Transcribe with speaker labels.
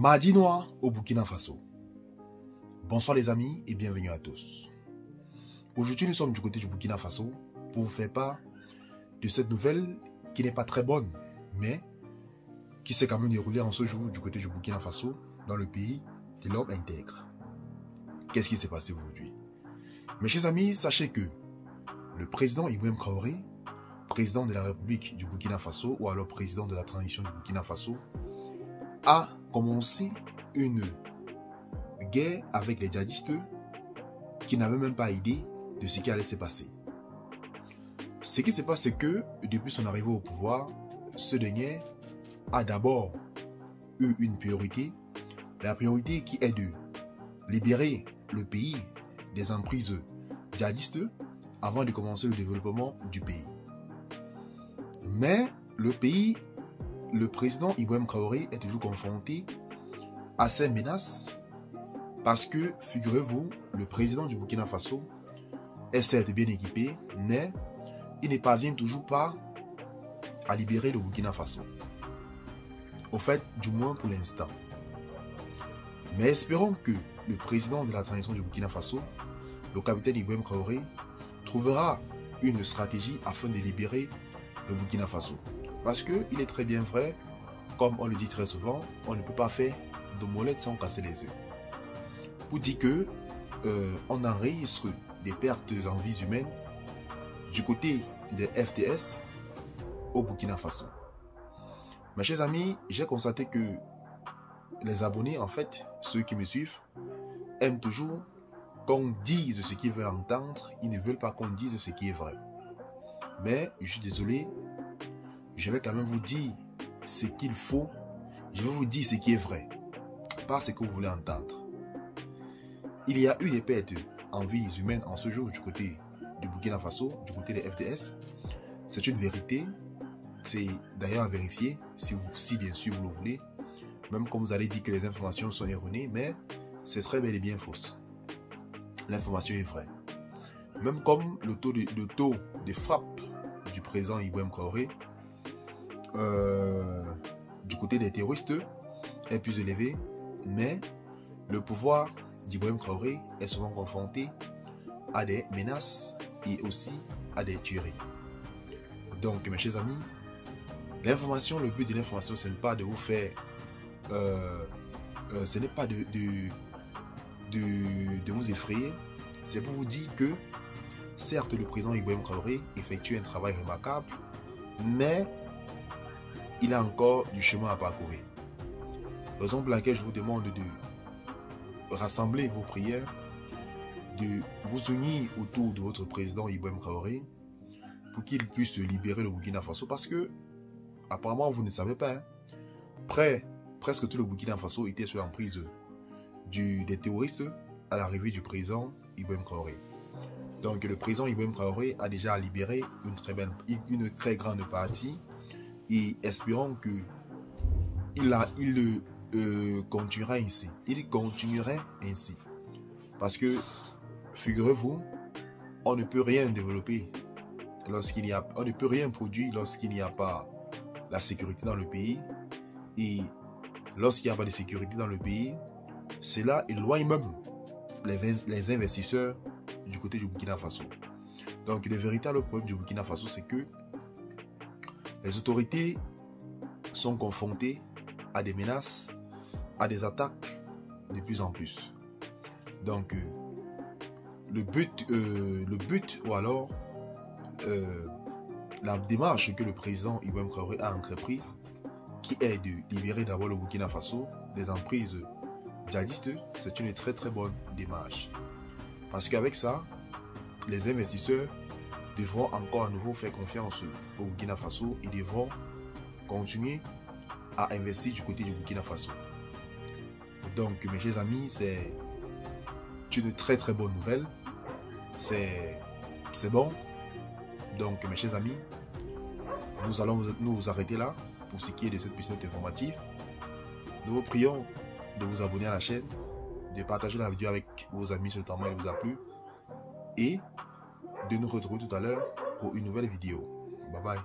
Speaker 1: Mardi noir au Burkina Faso. Bonsoir les amis et bienvenue à tous. Aujourd'hui nous sommes du côté du Burkina Faso pour vous faire part de cette nouvelle qui n'est pas très bonne, mais qui s'est quand même déroulée en ce jour du côté du Burkina Faso, dans le pays de l'homme intègre. Qu'est-ce qui s'est passé aujourd'hui? Mes chers amis, sachez que le président Ibrahim Traoré, président de la République du Burkina Faso, ou alors président de la transition du Burkina Faso, a commencé une guerre avec les djihadistes qui n'avaient même pas idée de ce qui allait se passer. Ce qui se passe, c'est que depuis son arrivée au pouvoir, ce dernier a d'abord eu une priorité, la priorité qui est de libérer le pays des emprises djihadistes avant de commencer le développement du pays. Mais le président Ibrahim Traoré est toujours confronté à ces menaces parce que, figurez-vous, le président du Burkina Faso est certes bien équipé, mais il ne parvient toujours pas à libérer le Burkina Faso. Au fait, du moins pour l'instant. Mais espérons que le président de la transition du Burkina Faso, le capitaine Ibrahim Traoré, trouvera une stratégie afin de libérer le Burkina Faso. Parce qu'il est très bien vrai, comme on le dit très souvent, on ne peut pas faire d'omelette sans casser les œufs. Pour dire que on enregistre des pertes en vies humaines du côté des FDS au Burkina Faso. Mes chers amis, j'ai constaté que les abonnés, en fait, ceux qui me suivent, aiment toujours qu'on dise ce qu'ils veulent entendre, ils ne veulent pas qu'on dise ce qui est vrai. Mais, je suis désolé, je vais quand même vous dire ce qu'il faut, je vais vous dire ce qui est vrai, pas ce que vous voulez entendre. Il y a eu des pertes en vies humaines en ce jour du côté du Burkina Faso, du côté des FDS. C'est une vérité, c'est d'ailleurs à vérifier, si bien sûr vous le voulez, même comme vous allez dire que les informations sont erronées, mais c'est très bel et bien fausse. L'information est vraie. Même comme le taux de frappe du président Ibrahim Traoré du côté des terroristes est plus élevé, mais le pouvoir d'Ibrahim Traoré est souvent confronté à des menaces et aussi à des tueries. Donc mes chers amis, l'information, le but de l'information, ce n'est pas de vous faire ce n'est pas de vous effrayer, c'est pour vous dire que certes le président Ibrahim Traoré effectue un travail remarquable, mais il a encore du chemin à parcourir. Raison pour laquelle je vous demande de rassembler vos prières, de vous unir autour de votre président Ibrahim Traoré pour qu'il puisse libérer le Burkina Faso, parce que apparemment vous ne savez pas, hein, presque tout le Burkina Faso était sous l'emprise des terroristes à l'arrivée du président Ibrahim Traoré. Donc le président Ibrahim Traoré a déjà libéré une très grande partie, et espérons que il continuera ainsi. Il continuerait ainsi. Parce que, figurez-vous, on ne peut rien développer on ne peut rien produire lorsqu'il n'y a pas la sécurité dans le pays. Et lorsqu'il n'y a pas de sécurité dans le pays, cela éloigne même les investisseurs du côté du Burkina Faso. Donc le véritable problème du Burkina Faso, c'est que les autorités sont confrontées à des menaces, à des attaques de plus en plus. Donc le but ou alors la démarche que le président Ibrahim Traoré a entrepris, qui est de libérer d'abord le Burkina Faso des emprises djihadistes, c'est une très très bonne démarche. Parce qu'avec ça, les investisseurs devront encore à nouveau faire confiance au Burkina Faso et devront continuer à investir du côté du Burkina Faso. Donc mes chers amis, c'est une très très bonne nouvelle. C'est bon. Donc mes chers amis, nous allons nous arrêter là pour ce qui est de cette petite note informative. Nous vous prions de vous abonner à la chaîne, de partager la vidéo avec vos amis si le temps elle vous a plu, et de nous retrouver tout à l'heure pour une nouvelle vidéo. Bye bye.